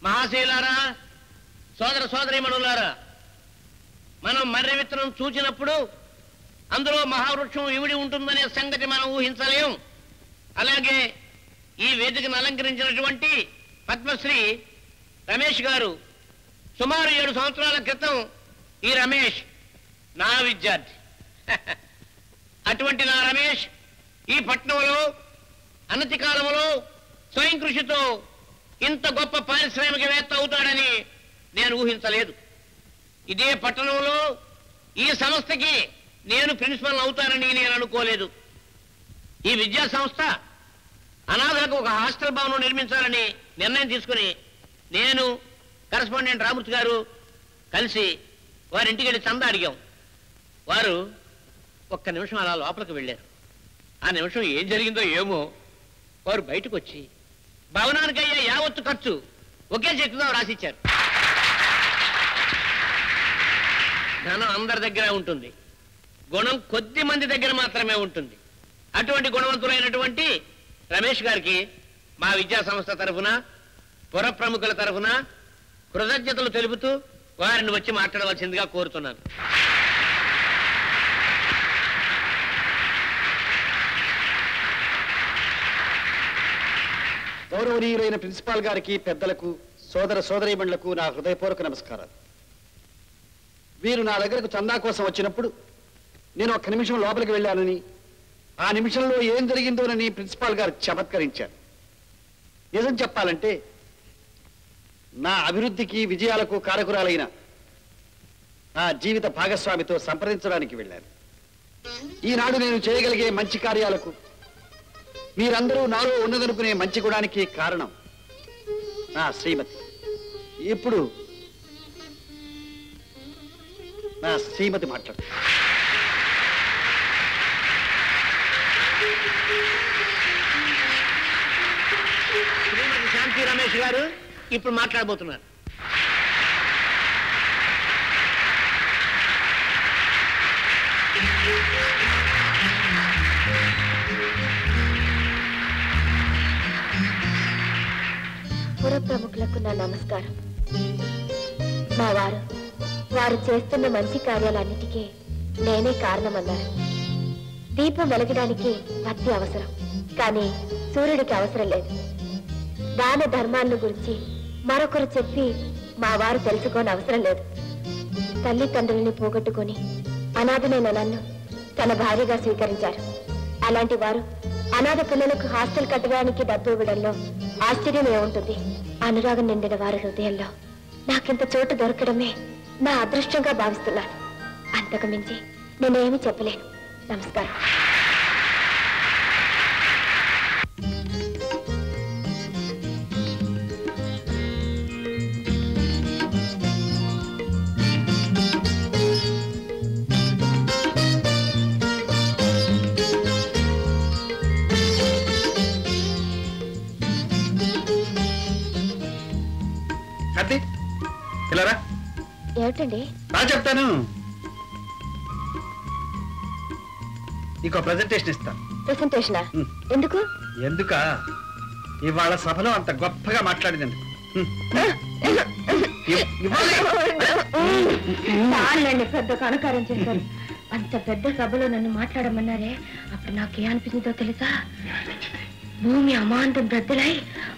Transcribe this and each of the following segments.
మహాశైలారా, సోదర సోదరీమణులారా, మనం మర్రి విత్తనం చూచినప్పుడు అందులో మహావృక్షం ఇమిడి ఉంటుందనే సంగతి మనం ఊహించలేం. అలాగే ఈ వేదికను అలంకరించినటువంటి పద్మశ్రీ రమేష్ గారు సుమారు 7 సంవత్సరాల క్రితం ఈ రమేష్ నా విద్యార్థి. అటువంటి నా రమేష్ ఈ పట్టణంలో అనతి కాలంలో స్వయం కృషితో ఇంత గొప్ప పారిశ్రామికవేత్త అవుతాడని నేను ఊహించలేదు. ఇదే పట్టణంలో ఈ సంస్థకి నేను ప్రిన్సిపల్ అవుతానని నేను అనుకోలేదు. ఈ విద్యా సంస్థ అనాథలకు ఒక హాస్టల్ భవనం నిర్మించాలని నిర్ణయం తీసుకుని నేను కరెస్పాండెంట్ రామూర్తి గారు కలిసి వారింటికి వెళ్ళి చందా అడిగాం. వారు ఒక్క నిమిషం అలా లోపలికి వెళ్ళారు. ఆ నిమిషం ఏం జరిగిందో ఏమో, వారు బయటకు వచ్చి భవనానికి అయ్యే యావత్తు ఖర్చు ఒకే చెక్కుగా రాసిచ్చారు. ధనం అందరి దగ్గర ఉంటుంది, గుణం కొద్ది మంది దగ్గర మాత్రమే ఉంటుంది. అటువంటి గుణవంతులైనటువంటి రమేష్ గారికి మా విద్యా సంస్థ తరఫున పుర ప్రముఖుల తరఫున కృతజ్ఞతలు తెలుపుతూ వారిని వచ్చి మాట్లాడవలసిందిగా కోరుతున్నాను. గౌరవనీయులైన ప్రిన్సిపాల్ గారికి, పెద్దలకు, సోదర సోదరీమణులకు నా హృదయపూర్వక నమస్కారాలు. వీరు నా దగ్గరకు చందా కోసం వచ్చినప్పుడు నేను ఒక్క నిమిషం లోపలికి వెళ్ళానని, ఆ నిమిషంలో ఏం జరిగిందోనని ప్రిన్సిపాల్ గారు చమత్కరించారు. నిజం చెప్పాలంటే నా అభివృద్ధికి విజయాలకు కారకురాలైన నా జీవిత భాగస్వామితో సంప్రదించడానికి వెళ్ళాను. ఈనాడు నేను చేయగలిగే మంచి కార్యాలకు, మీరందరూ నాలో ఉన్నదనుకునే మంచి గుణానికి కారణం నా శ్రీమతి. ఇప్పుడు నా శ్రీమతి మాట్లాడు. శ్రీమతి శాంతి రమేష్ గారు ఇప్పుడు మాట్లాడబోతున్నారు. పుర ప్రముఖులకు నా నమస్కారం. మా వారు చేస్తున్న మంచి కార్యాలన్నిటికీ నేనే కారణమన్నారు. దీపం వెలగడానికి భక్తి అవసరం, కానీ సూర్యుడికి అవసరం లేదు. దాన ధర్మాలను గురించి మరొకరు చెప్పి మా వారు తెలుసుకోని అవసరం లేదు. తల్లిదండ్రులని పోగొట్టుకుని అనాథనైన నన్ను తన భార్యగా స్వీకరించారు. అలాంటి వారు అనాథ పిల్లలకు హాస్టల్ కట్టడానికి డబ్బు ఇవ్వడంలో ఆశ్చర్యం ఏముంటుంది? అనురాగం నిండిన వారి హృదయంలో నాకింత చోటు దొరకడమే నా అదృష్టంగా భావిస్తున్నాను. అంతకు మించి నేనేమి చెప్పలేను. నమస్కారం. ఏమిటండి? బాగా చెప్తాను. నీకు ప్రెజెంటేషన్ ఇస్తాను. ప్రెజెంటేషనా? ఎందుకు? ఎందుక ఇవాళ సభలో అంత గొప్పగా మాట్లాడినందుకు. పెద్ద కనకారం చేశారు. అంత పెద్ద సభలో నన్ను మాట్లాడమన్నారే, అప్పుడు నాకే అనిపించిందో తెలుసా? భూమి అమాంతం బ్రద్దలై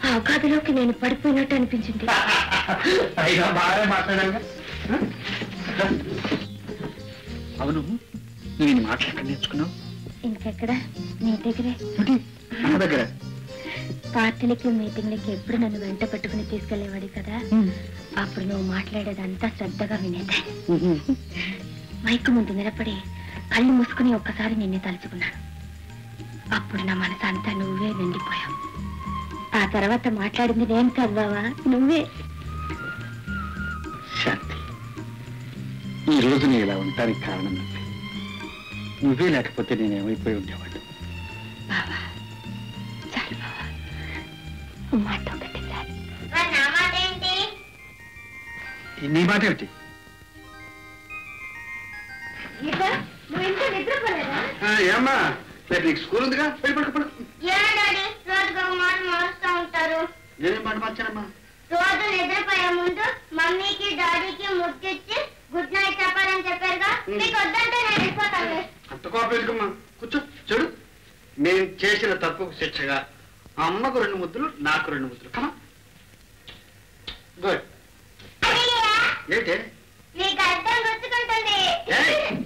ఆ అగాధిలోకి నేను పడిపోయినట్టు అనిపించింది. బాగా మాట్లాడాలి. అవును, నువ్వు మాట్లాడక నేర్చుకున్నావు? ఇంకెక్కడ? నీ దగ్గరే. దగ్గర పార్టీలకి మీటింగ్లకి ఎప్పుడు నన్ను వెంట పెట్టుకుని తీసుకెళ్లేవాడి కదా. అప్పుడు నువ్వు మాట్లాడేదంతా శ్రద్ధగా వినేదా. మైకు ముందు నిలబడి కళ్ళు మూసుకుని ఒక్కసారి నిన్నే తలుచుకున్నాను. అప్పుడు నా మనసు అంతా నువ్వే నిండిపోయావు. ఆ తర్వాత మాట్లాడింది నేను చదివావా? నువ్వే. శాంతి, ఈ రోజు నేను ఇలా ఉండటానికి కారణం నువ్వే. లేకపోతే నేనేమైపోయి ఉండేవాడు. బావా, చాలు బావా, మాట ఒకటి చాలు. నీ మాట ఏమిటి? ఏమ్మా, రేపు నీకు స్కూల్ ఉందిగా, వెళ్ళి పడుకోపడు. నేనేం మాట మార్చానమ్మా? రోజు నిద్రపోయే ముందు మమ్మీకి డాడీకి ముద్దిచ్చి గుడ్ నైట్ చెప్పాలని చెప్పారుగా మీకు వద్దంటే నేను వెళ్ళిపోతాను. అంత కోపేసుకోమ్మా, కూర్చో. చూడు, నేను చేసిన తప్పుకు శిక్షగా అమ్మకు 2 ముద్దులు, నాకు 2 ముద్దులు. కమా, గుడ్. ఏంటే మీకు అర్థం గుర్తుకుంటుంది.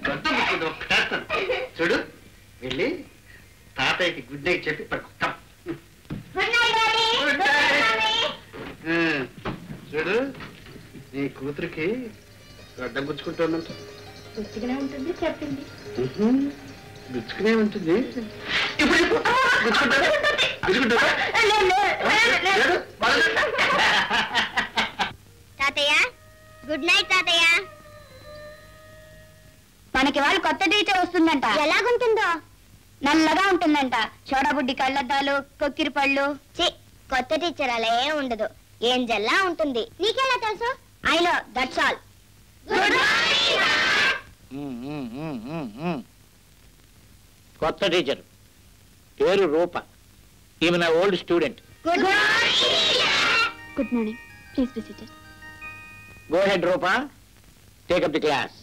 గొంత ముట్టుకుంటూ ఒక్కటేస్తాను. చూడు, వెళ్ళి తాతయ్యకి గుడ్ నైట్ చెప్పి పడుకుంటాం. Good night daddy. Good night. చూడు, నీ కూతురికి గడ్డ గుచ్చుకుంటుందంట. గుర్తుగానే ఉంటుంది చెప్పింది. గుచ్చుకునే ఉంటుంది. ఇప్పుడు గుచ్చుకుంటావా? గుచ్చుకుంటావా? తాతయ్య గుడ్ నైట్. తాతయ్య మనకి వాళ్ళు కొత్త టీచర్ వస్తుందంట. ఎలాగుంటుందో? నల్లగా ఉంటుందంట. చోడబుడ్డి కళ్ళద్దాలు, కొక్కిరి పళ్ళు. కొత్త టీచర్ అలా ఏం ఉండదు, ఏంజల్లా ఉంటుంది. నీకెలా తెలుసు? I know, that's all. కొత్త టీచర్ పేరు రూప. ఈమె నా old student. Good good morning. Please be seated. Go ahead Rupa, take up the class.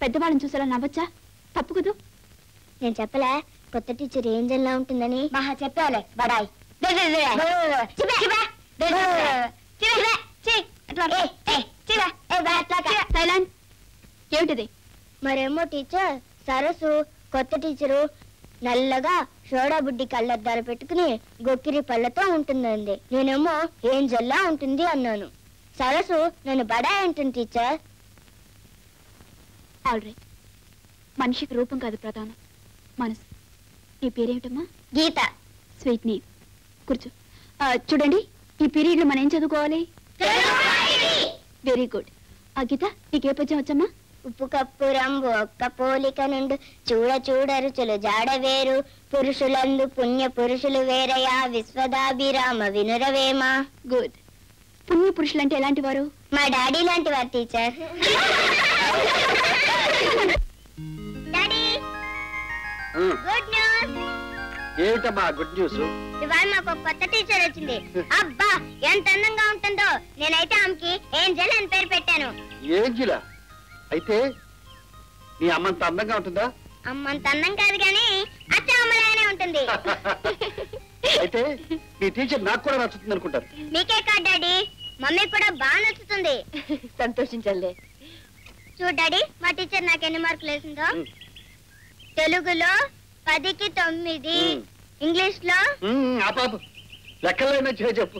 పెద్దవాళ్ళని చూసేలా నవ్వచ్చా? తప్పు కుదు. నేను చెప్పలే కొత్త టీచర్ ఏంజల్లా ఉంటుందని? మహా చెప్పాలే బడాయి. ఏమిటిది? మరేమో టీచర్ సరస్సు కొత్త టీచరు నల్లగా సోడా బుడ్డి కళ్ళద్దాలు పెట్టుకుని గొక్కిరి పళ్ళతో ఉంటుందండి. నేనేమో ఏంజల్లా ఉంటుంది అన్నాను. సరస్సు నన్ను బడా అంటుంది టీచర్. All right. మనిషికి రూపం కాదు ప్రధానం, మనసు. నీ పేరేమిటమ్మా? గీత. Sweet name. కూర్చో. చూడండి, ఈ పీరియడ్ లో మనం ఏం చదువుకోవాలి? Very good. గీత, నీకే పద్యం వచ్చమ్మా? ఉప్పు కప్పు రంగు ఒక్క పోలిక నుండు చూడ చూడ రుచులు జాడ వేరు పురుషులందు పుణ్య పురుషులు వేరయా విశ్వదాభిరామ వినురవేమా. గుడ్. పుణ్య పురుషులు అంటే ఎలాంటి వారు? మా డాడీ లాంటి వారు టీచర్. Daddy good news. ఏమిటమ్మా గుడ్ న్యూస్? ఇవాళ మాకు కొత్త టీచర్ వచ్చింది. అబ్బా ఎంత అందంగా ఉంటుందో. నేనైతే ఆమెకి ఏంజల్ అని పేరు పెట్టాను. ఏంజిలా? అయితే నీ అమ్మంత అందంగా ఉంటుందా? అమ్మంత అందం కాదు కానీ అచ్చ అమ్మలానే ఉంటుంది. అయితే నీ టీచర్ నాకు కూడా నచ్చుతుంది అనుకుంటారు. మీకే కాదు డాడీ, మమ్మీ కూడా బాగా నచ్చుతుంది. సంతోషించలే. చూడు డాడీ, మా టీచర్ నాకు ఎన్ని మార్కులు వేసిందో. తెలుగులో 10కి 9, ఇంగ్లీష్ లో పాప లెక్కలైనా చెప్పు.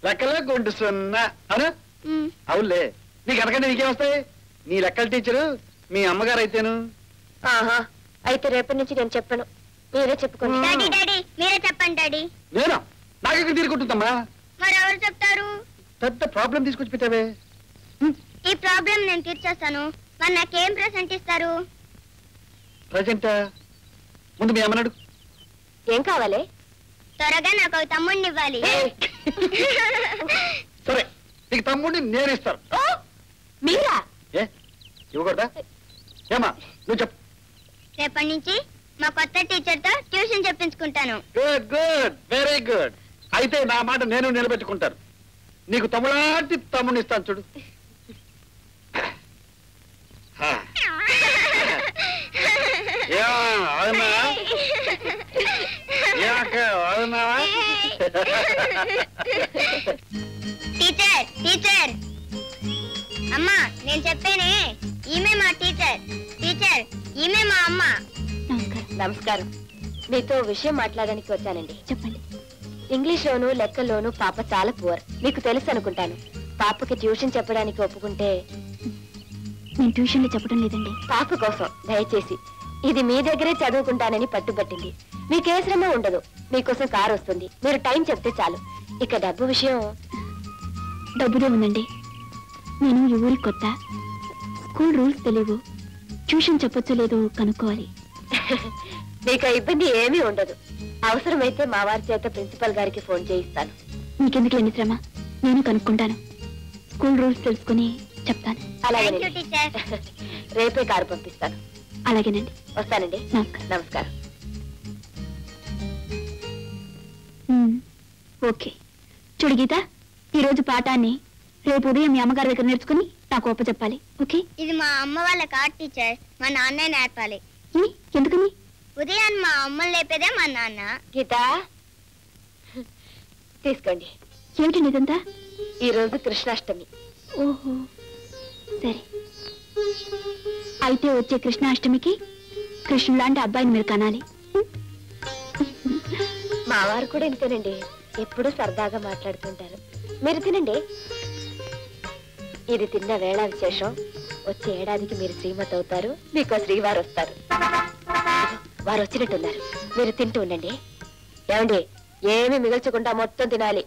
లెక్కలో గుండు 0 అను. అవునులే, నీకు అనకంటే నీకేమొస్తాయి? నీ లెక్కల టీచరు మీ అమ్మగారు అయితేను. అయితే రేపటి నుంచి నేను చెప్పను, మీరే చెప్పుకోండి. డాడీ డాడీ మీరే చెప్పండి డాడీ. నేనా? నాకు ఇక్కడ తీరుకుంటుందమ్మా. మరి ఎవరు చెప్తారు? పెద్ద ప్రాబ్లం తీసుకొచ్చి పెట్టావే. ఈ ప్రాబ్లం నేను తీర్చేస్తాను. మరి నాకేం ప్రెసెంట్ ఇస్తారు? ప్రజెంట్ ముందు మీ అమ్మనాడు. ఏం కావాలి? త్వరగా నాకు ఒక తమ్ముడిని ఇవ్వాలి. సరే, నీకు తమ్ముడిని నేను ఇస్తాను. మీరా? ఏ ఇవ్వకూడదా? ఏమా నువ్వు చెప్పు. రేపటి నుంచి మా కొత్త టీచర్ తో ట్యూషన్ చెప్పించుకుంటాను. Good good, very good. అయితే నా మాట నేను నిలబెట్టుకుంటాను. నీకు తమ్ముడాంటి తమ్ముడిని ఇస్తాను చూడు. టీచర్ టీచర్ అమ్మా, నేను చెప్పేనే, ఈమె మా టీచర్. టీచర్, ఈమె మా అమ్మ. నమస్కారం. మీతో విషయం మాట్లాడడానికి వచ్చానండి. చెప్పండి. ఇంగ్లీష్లోను లెక్కల్లోనూ పాప చాలా పువర్. మీకు తెలుసు అనుకుంటాను. పాపకి ట్యూషన్ చెప్పడానికి ఒప్పుకుంటే. నేను ట్యూషన్లో చెప్పడం లేదండి. పాప కోసం దయచేసి ఇది మీ దగ్గరే చదువుకుంటానని పట్టుబట్టింది. మీకే శ్రమ ఉండదు. మీకోసం కారు వస్తుంది. మీరు టైం చెప్తే చాలు. ఇక డబ్బు విషయం. డబ్బుదే ఉందండి. నేను ఈ ఊరికి కొత్త. స్కూల్ రూల్స్ తెలియవు. ట్యూషన్ చెప్పొచ్చో లేదో కనుక్కోవాలి. మీకు ఇబ్బంది ఏమీ ఉండదు. అవసరమైతే మా వారి చేత ప్రిన్సిపల్ గారికి ఫోన్ చేయిస్తాను. మీకెందుకు ఎన్ని శ్రమ, నేను కనుక్కుంటాను. స్కూల్ రూల్స్ తెలుసుకుని చెప్తాను. అలాగే టీచర్. రేపే కారు పంపిస్తాను. అలాగేనండి. వస్తానండి. నమస్కారం. ఓకే. చూడు గీత, ఈరోజు పాఠాన్ని రేపు ఉదయం మీ అమ్మగారి దగ్గర నేర్చుకుని నాకు ఒప్ప చెప్పాలి. ఓకే? ఇది మా అమ్మ వాళ్ళ కాదు టీచర్, మా నాన్నే నేర్పాలి. ఎందుకని? ఉదయాన్ని మా అమ్మని లేపేదే మా నాన్న. గీత తీసుకోండి. ఏమిటండి ఇదంతా? ఈరోజు కృష్ణాష్టమి. ఓహో సరే. అయితే వచ్చే కృష్ణాష్టమికి కృష్ణుడు లాంటి అబ్బాయిని మీరు కనాలి. మా వారు కూడా ఇంతేనండి, ఎప్పుడూ సరదాగా మాట్లాడుతుంటారు. మీరు తినండి. ఇది తిన్న వేళ విశేషం. వచ్చే ఏడాదికి మీరు శ్రీమతి అవుతారు, మీకు శ్రీవారు వస్తారు. వారు వచ్చినట్టున్నారు, మీరు తింటూ ఉండండి. ఏమండి, ఏమీ మిగల్చకుండా మొత్తం తినాలి.